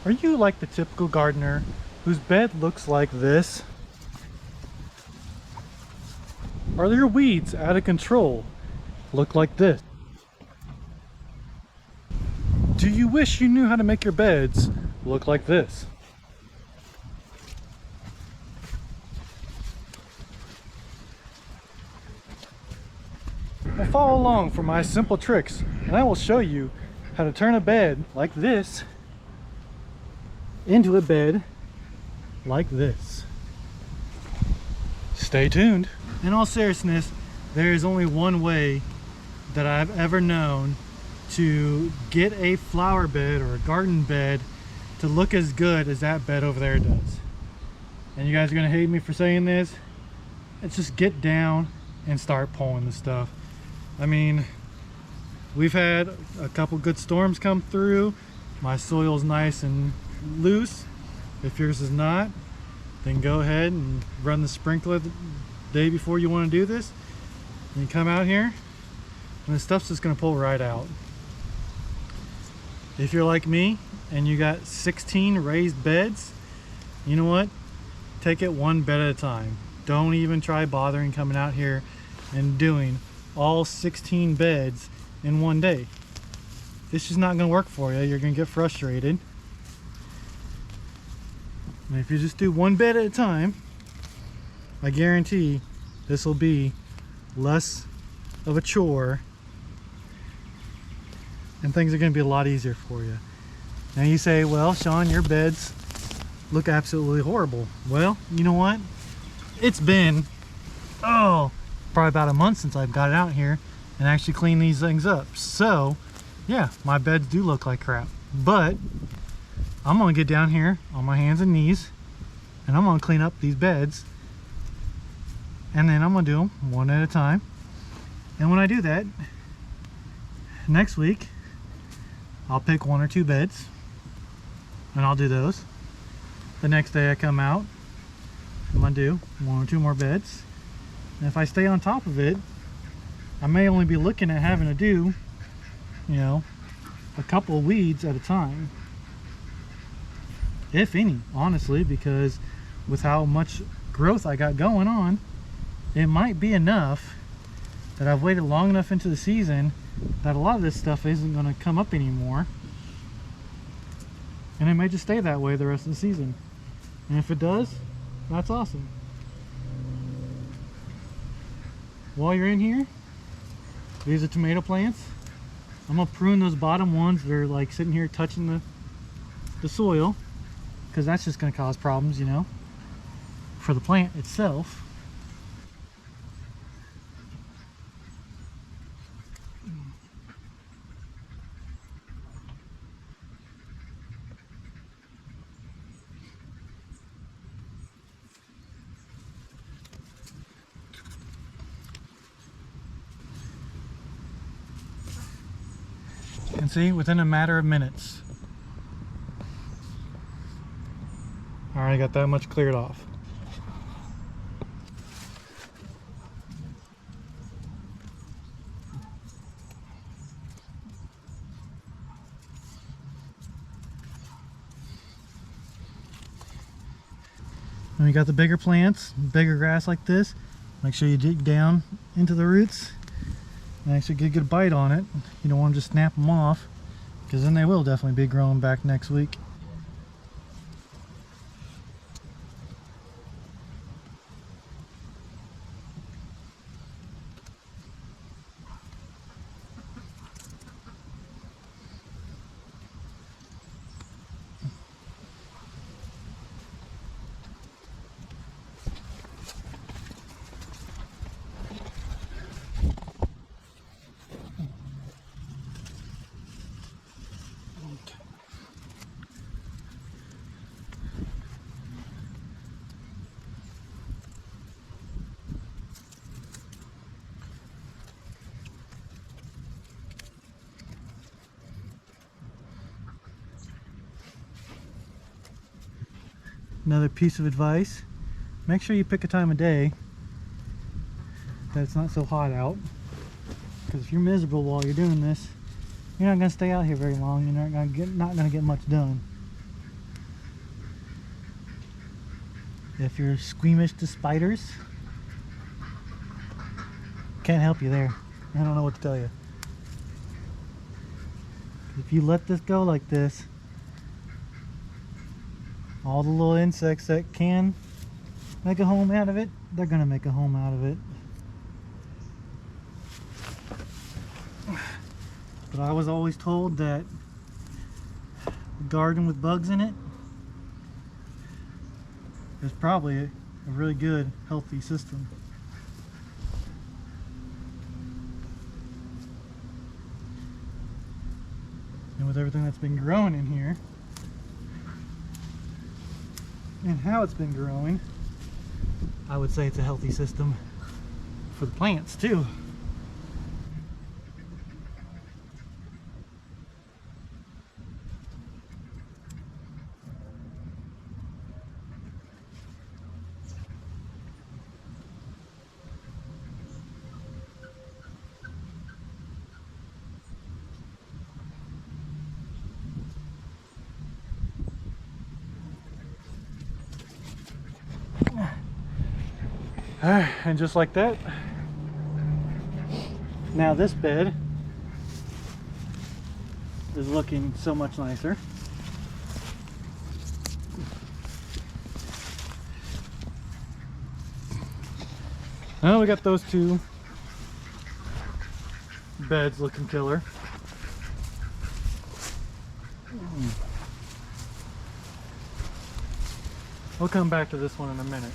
Are you like the typical gardener whose bed looks like this? Are your weeds out of control? Look like this? Do you wish you knew how to make your beds look like this? Well, follow along for my simple tricks and I will show you how to turn a bed like this into a bed like this. Stay tuned. In all seriousness, there is only one way that I've ever known to get a flower bed or a garden bed to look as good as that bed over there does. And you guys are gonna hate me for saying this. It's just get down and start pulling the stuff. I mean, we've had a couple good storms come through. My soil's nice and loose. If yours is not, then go ahead and run the sprinkler the day before you want to do this. And you come out here and the stuff's just going to pull right out. If you're like me and you got 16 raised beds, you know what? Take it one bed at a time. Don't even try bothering coming out here and doing all 16 beds in one day. It's just not going to work for you. You're going to get frustrated. And if you just do one bed at a time, I guarantee this will be less of a chore and things are going to be a lot easier for you. Now you say, well, Sean, your beds look absolutely horrible. Well, you know what? It's been, probably about a month since I've got it out here and actually cleaned these things up. So, yeah, my beds do look like crap. But I'm gonna get down here on my hands and knees and I'm gonna clean up these beds, and then I'm gonna do them one at a time. And when I do that, next week I'll pick one or two beds and I'll do those. The next day I come out, I'm gonna do one or two more beds, and if I stay on top of it, I may only be looking at having to do, you know, a couple of weeds at a time, if any, honestly, because with how much growth I got going on, it might be enough that I've waited long enough into the season that a lot of this stuff isn't going to come up anymore, and it may just stay that way the rest of the season. And if it does, that's awesome. While you're in here, these are tomato plants. I'm gonna prune those bottom ones that are like sitting here touching the soil, because that's just gonna cause problems, you know, for the plant itself. And see, within a matter of minutes, I already got that much cleared off. When you got the bigger plants, bigger grass like this, make sure you dig down into the roots and actually get a good bite on it. You don't want to just snap them off, because then they will definitely be growing back next week. Another piece of advice, make sure you pick a time of day that it's not so hot out, because if you're miserable while you're doing this, you're not going to stay out here very long. You're not going to get much done. If you're squeamish to spiders, can't help you there. I don't know what to tell you. If you let this go like this, all the little insects that can make a home out of it, they're gonna make a home out of it. But I was always told that a garden with bugs in it is probably a really good, healthy system. And with everything that's been growing in here, and how it's been growing, I would say it's a healthy system for the plants too. And just like that, now this bed is looking so much nicer. Now we got those two beds looking killer. We'll come back to this one in a minute.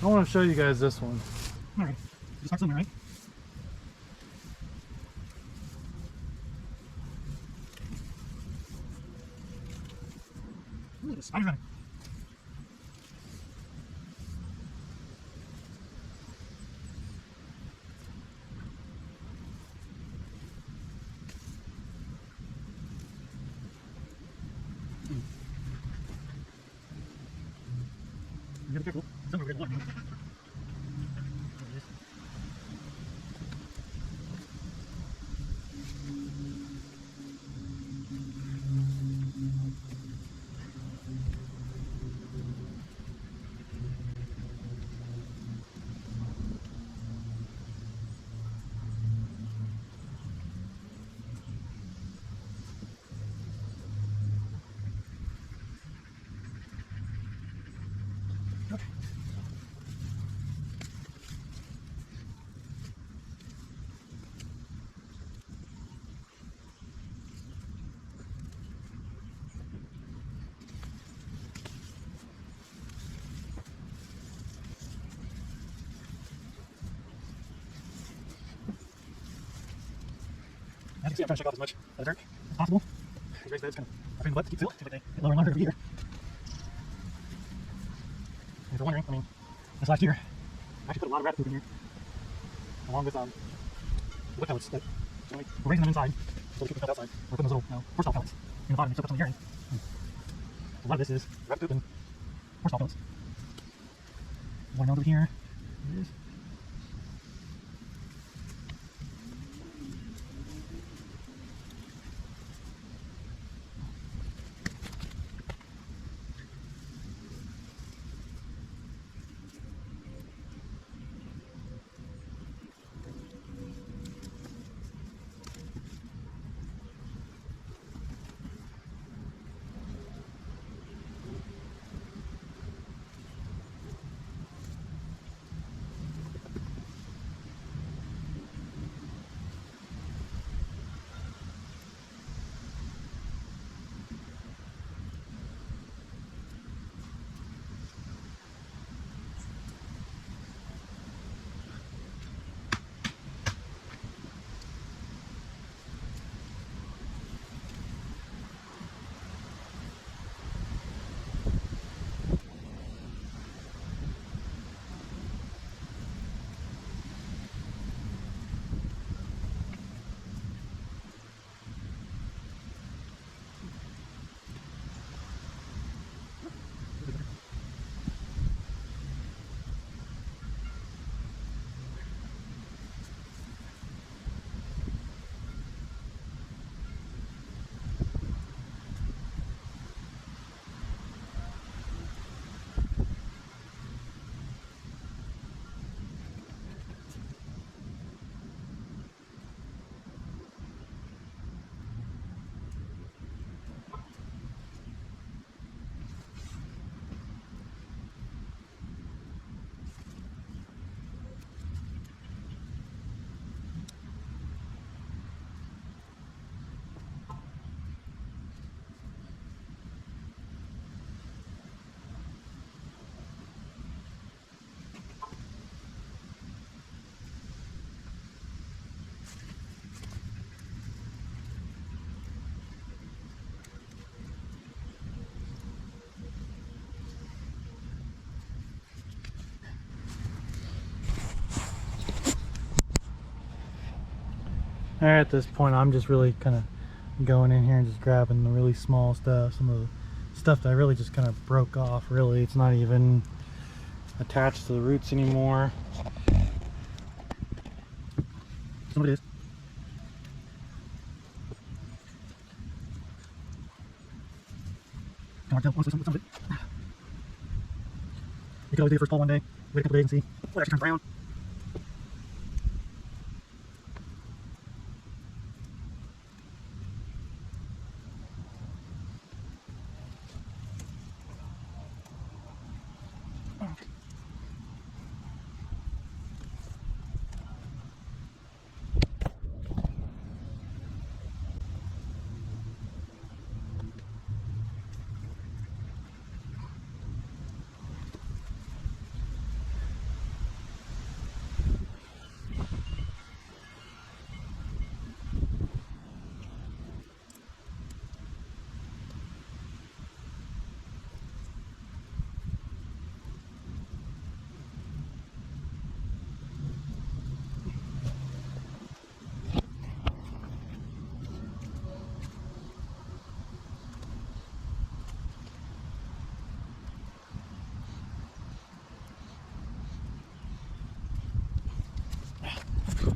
I want to show you guys this one. Alright, just start somewhere, right? Look at this spider running. You gotta be careful. Somewhere we're gonna water. There it is. Okay. As you can see, I'm trying to shake off as much of the dirt as possible. These raised beds kind of are in the butt to keep filled, so they get lower and lower every year. And if you're wondering, I mean, this last year, I actually put a lot of rabbit poop in here, along with wood pellets. That, so we're raising them inside, so we keep them outside. We're putting those little horse pellets in the bottom to soak up some of the urine. A lot of this is rabbit poop and horse pellets. One over here. There it is. At this point, I'm just really kind of going in here and just grabbing the really small stuff, some of the stuff that I really just kind of broke off. Really, it's not even attached to the roots anymore. Some of it is. Some of it. You can always do your first pull one day, wait a couple days and see. Oh, it actually turns brown.